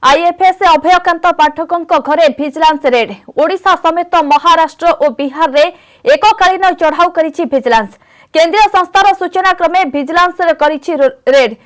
IFS Abhaykant पाठकों घरे vigilance red. Odisha समेत महाराष्ट्र और बिहार रे एककालीन चढ़ाऊ करिछि भिजिलांस। केंद्रीय संस्थार सूचना क्रमे भिजिलांस करिछि रेड।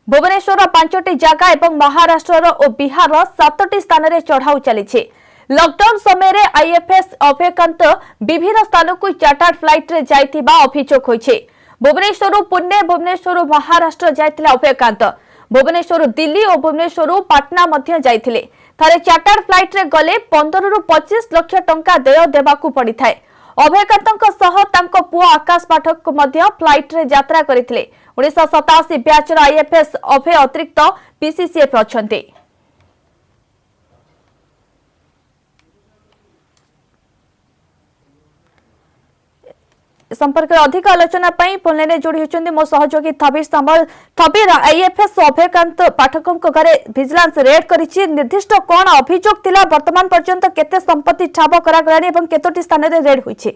भुवनेश्वर 5टी जगह एवं महाराष्ट्र और बिहार 7टी स्थान रे चढ़ाऊ चलिछि। लॉकडाउन समय रे आईएफएस अभयकांत विभिन्न स्थान को चार्टर्ड फ्लाइट रे जाइथिबा अभियोग होइछि। भुवनेश्वर पुणे, भुवनेश्वर महाराष्ट्र जाइथिला अभयकांत। भुवनेश्वर दिल्ली और भुवनेश्वर पाटना मध्य जाइथिले। थारे चार्टर्ड फ्लाइट रे गले 15 रु 25 लाख टंका देय देबाकू पड़ी थाए। अभयकांतक सह तांको पुओ आकाश पाठक मध्य फ्लाइट रे यात्रा करिथिले। 1987 बैच आईएफएस अभय अतिरिक्त पीसीसीएफ अछंती। संपर्क अधिक आलोचना फोन जोड़ी होती मो सहयोगी थबीर सामल। थबीर, आईएफएस अभयकांत पाठकों घरे भिजिलांस रेड करिछि। निर्दिष्ट कौन अभियोग थिला? वर्तमान पर्यंत केते संपत्ति ठाब करागलानी एवं केतोटी स्थान रे रेड होइछि?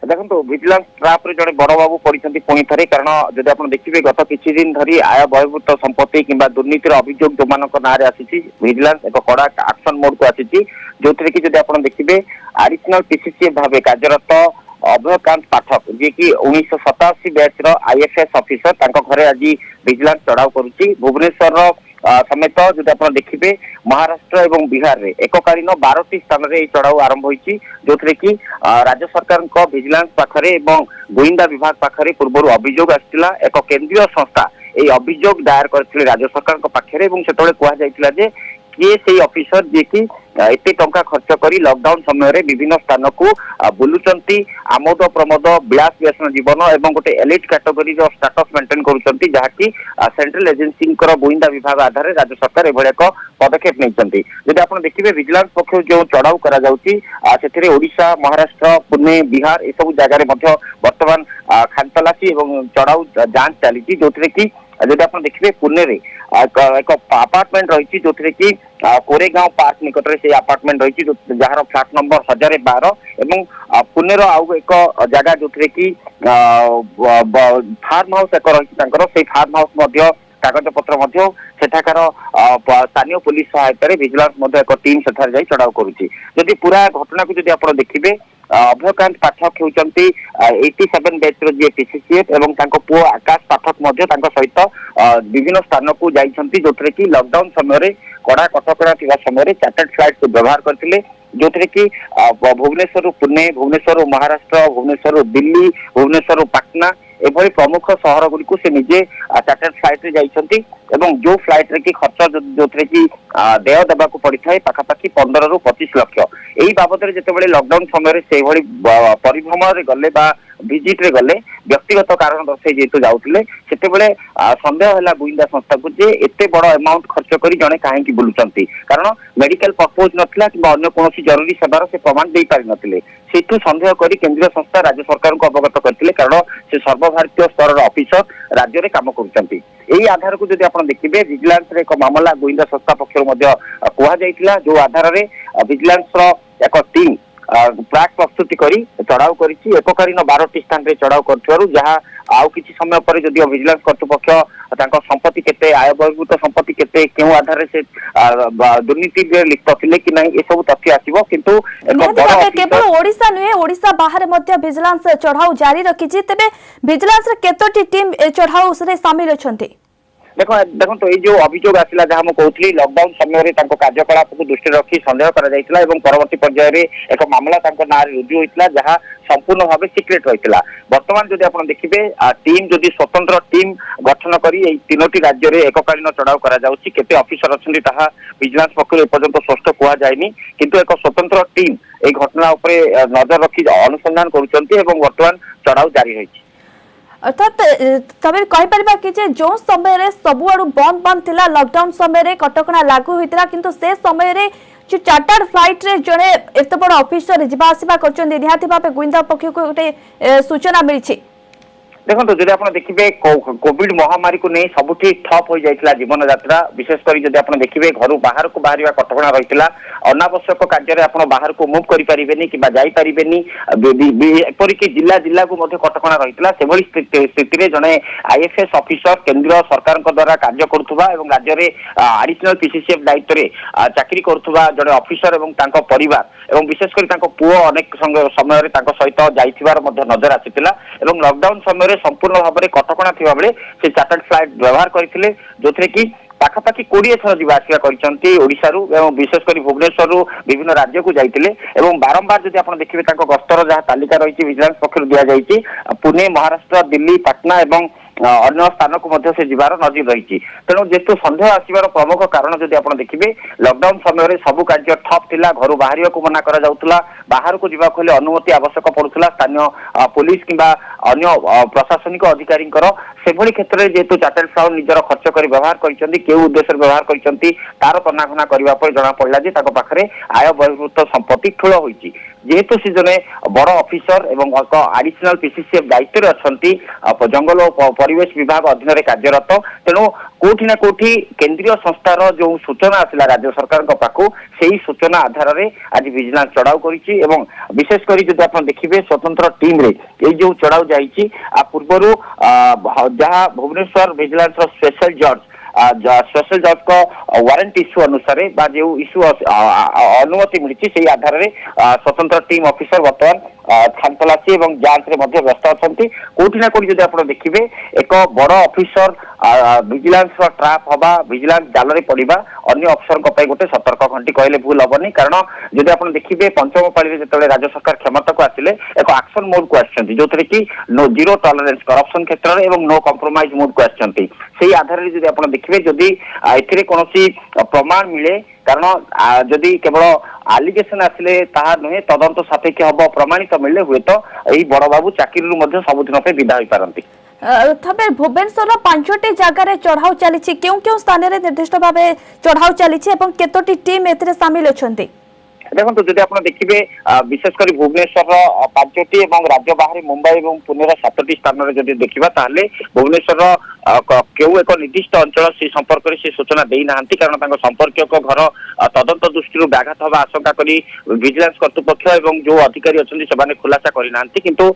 देखो भिजिलांस ट्राप रे जड़े बड़ बाबू पड़ती पुणी थे। कारण जब आप देखिए गत किछि दिन धरी आय बहिर्भूत संपत्ति किंबा दुर्नीतिर अभियोग जो मान ना भिजिलांस एक कड़ा एक्शन मोड को आसी जो थी कि आप देखिए एडिशनल पीसीसीएफ भाव कार्यरत अभयकांत पाठक जी की 1987 बैच आईएफएस ऑफिसर घरे आज भिजिलांस चढ़ाऊ करुच्ची। भुवनेश्वर समेत जो आप देखिए महाराष्ट्र एवं बिहार रे एककालीन 12टी स्थान रे चढ़ाऊ आरंभ होइछि जो थी कि राज्य सरकार भिजिलांस पाखरे एवं गोइंदा विभाग पाखरे पूर्व अभियोग आसिला। एक केंद्रीय संस्था ये अभियोग दायर करथिले राज्य सरकार पाखरे एवं सेतबेले कुहा जायतिला जे किए से ऑफिसर जे कि एते टंका खर्च करी लॉकडाउन समय रे विभिन्न स्थान को बुलुचंती, आमोद प्रमोद विलास व्यसन जीवन एवं गोटे एलिट कैटेगरी रो स्टेटस मेंटेन करूचंती, जहा कि सेंट्रल एजेंसी गोइंदा विभाग आधार राज्य सरकार एभଳି एक पदक्षेप नहीं। जदि आप देखिए विजिलेंस पक्ष जो चढ़ाऊ करा जाउची सेथिरे ओडिशा, महाराष्ट्र, पुणे, बिहार ए सब जगह रे वर्तमान खानतलासी एवं चढ़ाऊ जांच चली जो कि जब आप देखिए पुणे रे एक अपार्टमेंट रही जो कि कोरेगांव पार्क निकट में से अपार्टमेंट रही जार फ्लैट नंबर 1012 एवं पुणे आउ एक जगह जो कि फार्म हाउस एक रही फार्म हाउस कागज पत्र सेठाकार स्थानीय पुलिस सहायता विजिलेंस एक टीम सेठार जाई चढ़ाऊ करुच्ची। जदि पूरा घटना को जदि आप देखिए अभयकांत पाठक होती 87 बैच जी पीसीसीएफ एवं पुओ आकाश पाठक सहित विभिन्न स्थान को जाइछंती जो कि लॉकडाउन समय कड़ा कटकड़ा थिबा समय चार्टर्ड फ्लाइट को व्यवहार करथिले जो कि भुवनेश्वर पुणे, भुवनेश्वर महाराष्ट्र, भुवनेश्वर दिल्ली, भुवनेश्वर पाटना एभली प्रमुख सहर गुड़ी से निजे चार्टर्ड फ्लाइट रे जाइछंती एवं जो फ्लाइट रे की खर्च जो कि देय देबा को पड़ी थाए पाखापाखी 15 रु 25 लाख यही बाबद जितेबाला लॉकडाउन समय से परिभ्रमण रे गले बा विजिट रे गले व्यक्तिगत कारण दर्शाई जेतु जाउतिले सेतेबेले संदेह हला गोइंदा संस्था को जे एते बड़ अमाउंट खर्च करी जने काहे की बुलुचंती। कारण मेडिकल पर्पज नथिला कि अन्य कोनोसी जरूरी सेवार से प्रमाण दे पारि नथिले सेतु संदेह करी केंद्रीय संस्था राज्य सरकार को अवगत करथिले। कारण से सर्वभारतीय स्तर ऑफिसर राज्य रे काम करूचंती। एही आधार को जदि आपण देखिबे विजिलेंस रे एक मामला गोइंदा संस्था पक्षर मध्य कुहा जाइतिला जो आधार रे विजिलेंस रो एक टीम प्राक प्रस्तुति करी चढ़ाऊ करिछि। एककालीन 12टी स्थान रे चढ़ाऊ करथिबारु जहा आउ किछि समय पर जदि विजिलेंस कर्तृपक्ष तांको संपत्ति केते आय बहिर्भूत संपत्ति केते केउ आधार से दुर्नीति रे लिप्त थिले कि नहीं ए सब तथ्य आसीबो। किंतु केवल ओडिशा नुहे ओडिशा बाहर मध्य विजिलेंस चढ़ाऊ जारी रखिछि। तबे विजिलेंस रे केतोटी टीम चढ़ाऊ रे शामिल अछंती? देखो तो ये जो अभियोग आसिला जहाँ मुझे कहूली लॉकडाउन समय कार्यकलाप को दृष्टि रखी संदेह करा परवर्ती पर्यायर एक मामला ना रुजु होता जहाँ संपूर्ण भाव सिक्रेट रही। बर्तमान जब आप देखिए टीम जदि स्वतंत्र टीम गठन करी 3टी राज्य में एककालीन चढ़ाऊ केते ऑफिसर अच्छा विजिलेंस पक्ष एपर्यंत स्पष्ट कह जाए किंतु एक स्वतंत्र टीम ये घटना नजर रखी अनुसंधान करुँच चढ़ाऊ जारी रही। अर्थात तबे कहि परबा कि जे जो समय रे सबुआडू बंद बंद थिला लॉकडाउन समय रे कटकणा लागू होइतरा किंतु से समय रे जो चार्टर्ड फ्लाइट रे जने एत बड़ ऑफिसर जिबा आसीबा करचों निहाती भाबे गोइंदा पक्ष को गोटे सूचना मिलछि। देखो जदि आप देखिए कोविड महामारी को नहीं सबुठी ठप हो जाता जीवन यात्रा विशेषकर जदि आप देखिए घर बाहर को बाहर कटका रही अनावश्यक कार्य आप बाहर को मुव करें कि एपरिक जिला जिला को कटका रही स्थिति जड़े आईएफएस ऑफिसर केंद्र सरकार द्वारा कार्य करुवा राज्य में एडिशनल पीसीसीएफ दायित्व में चाकरी करुवा जड़े ऑफिसर और परिवार और विशेषकर पुओ अनेक समय सहित जाइथिबार नजर आसीथिला लॉकडाउन समय संपूर्ण भाव में कटका थिबा बेले से चार्टर्ड फ्लाइट व्यवहार करथिले जोथरे कि पाखापाखि 20 थर जीवा आसिया करछंती ओडिशारू एवं विशेषकर भुवनेश्वर विभिन्न राज्य को जाइतिले एवं बारंबार जदि आपण देखिबे ताको गस्तर जहा तालिका रहिछि विजिलेंस पक्षरु दिया जाइछि पुणे महाराष्ट्र दिल्ली पटना एवं अन्य स्थान को से जीवार नजर रही तेणु जेतु सन्देह आसवर प्रमुख कारण जदि आप देखिए लॉकडाउन समय सब कार्य ठप थिला घर बाहर को मना करा जाउतला बाहर को जीवा हेले अनुमति आवश्यक पड़ुला स्थानीय पुलिस किंबा अन्य प्रशासनिक अधिकारी से क्षेत्र में जेतु चार्टर्ड फ्लाइट निजर खर्च कर व्यवहार करछंती केउ उद्देश्य व्यवहार करछंती तार तनाघना करबा पर जना पड़ला जे ताको पाखरे आय बहिर्भूत संपत्ति ठूल होईची जेहेतु से जने बड़ ऑफिसर एवं एडिशनल पीसीसीएफ दायित्व अच्छी जंगल और परिवेश विभाग अधीन में कार्यरत तेणु कोठी ना कोठी केंद्रीय संस्थार जो सूचना आसला राज्य सरकार पाखु से सूचना आधार में आज विजिलेंस चढ़ाऊ करिछि एवं विशेषकर जब आप देखिए स्वतंत्र टीम रे ये जो चढ़ाऊ जाइछि पूर्वर जहाँ भुवनेश्वर विजिलेंस स्पेशल जज स्पेशल जज को वारंट इश्यू अनुसार जो इश्यू अनुमति मिली से आधार में स्वतंत्र टीम ऑफिसर बर्तमान खानतलासी और जांच में व्यस्त अच्छा कोठी ना कोठी जब आप देखिए एक बड़ ऑफिसर विजिलेंस ट्राप हवा विजिलेंस जाल में पड़ा अन्य अफिसर गोटे सतर्क घंटी कहले भूल हेनी कारण जब आप देखिए पंचम पाली जो राज्य सरकार क्षमता को आसिले एक एक्शन मोड को आसछंती जो कि नो जीरो टॉलरेंस करप्शन क्षेत्र में नो कॉम्प्रोमाइज मोड को आसछंती से आधार में जब आप देखिए जदि एथिरे कोनोसी प्रमाण मिले कारण जदि केवल आलिगेशन आसिले ताहा नुहे तदंत सापेक्ष हम प्रमाणित मिले हुए तो यही बड़ बाबू चाकरी सबुदिन विदा हो पारती तबे भुवनेश्वर 5टी जगार चढ़ाऊ चली क्यों क्यों स्थान में निर्दिष्ट भाव चढ़ाऊ चली केतोटी टीम एथिरे शामिल अछंती देखो जब आप देखिए विशेषकर भुवनेश्वर 5टी और राज्य बाहर मुंबई और पुणे 7टी स्थान में जब देखा ताहले भुवनेश्वर केउ एक निर्दिष्ट अंचल से संपर्क से सूचना देना कारण संपर्क घर तदंत दृष्टि व्याघात हवा आशंका करी विजिलेंस कर्तृपक्ष और जो अधिकारी अच्छे से खुलासा करना किंतु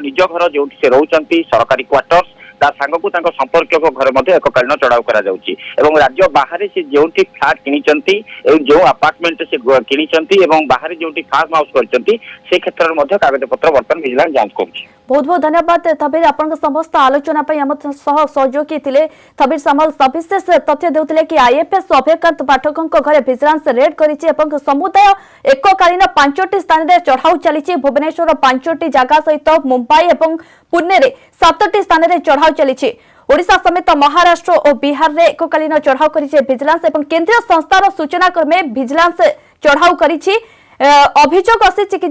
निज घर जो से रोचंती सरकारी क्वार्टर्स ता सांग को संपर्क घर एककालीन चढ़ाऊ करा जाउची एवं राज्य बाहर से जो फ्लाट किनिचंती जो अपार्टमेंट से किनिचंती एवं बाहर जो फार्म हाउस करचंती से क्षेत्र में कागज पत्र बर्तमान विजिलेंस जांच करुची बहुत बहुत धन्यवाद थबीर आपन समस्त आलोचना आम सह सहयोगी थे थबीर सामल सविशेष तथ्य देउतिले कि आईएफएस अभयकांत पाठकों घर विजिलेंस रेड करिछि एवं समुदाय एककालीन 5टी स्थान में चढ़ाऊ चली भुवनेश्वर 5टी जगह सहित मुंबई और पुणे में 7टी स्थान में चढ़ाऊ चली ओडिशा समेत महाराष्ट्र और बिहार में एककालीन चढ़ाऊ करिछि विजिलेंस एवं केंद्रीय संस्थार सूचना क्रमे विजिलेंस चढ़ाऊ करिछि अभियोग आसी कि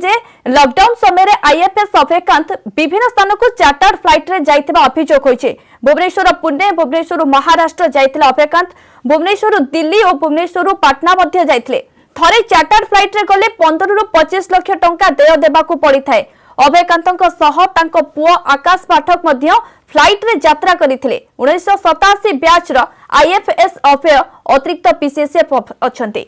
लॉकडाउन समय आईएफएस अभयकांत विभिन्न स्थान को चार्टर्ड फ्लाइट रे जाइथिबा अभियोग होइछे भुवनेश्वर पुणे भुवनेश्वर महाराष्ट्र जाइथिला अभयकांत भुवनेश्वर दिल्ली और भुवनेश्वर पटना मध्य जाइथिले थरे चार्टर्ड फ्लाइट रे गले 15 रु 25 लाख टंका देय देबाकू पड़िथाय अभयकांतक सह तांको पुओ आकाश पाठक मध्य फ्लाइट रे यात्रा करिथिले 1987 बैच रो आईएफएस अभय अतिरिक्त पीसीसीएफ अछंती।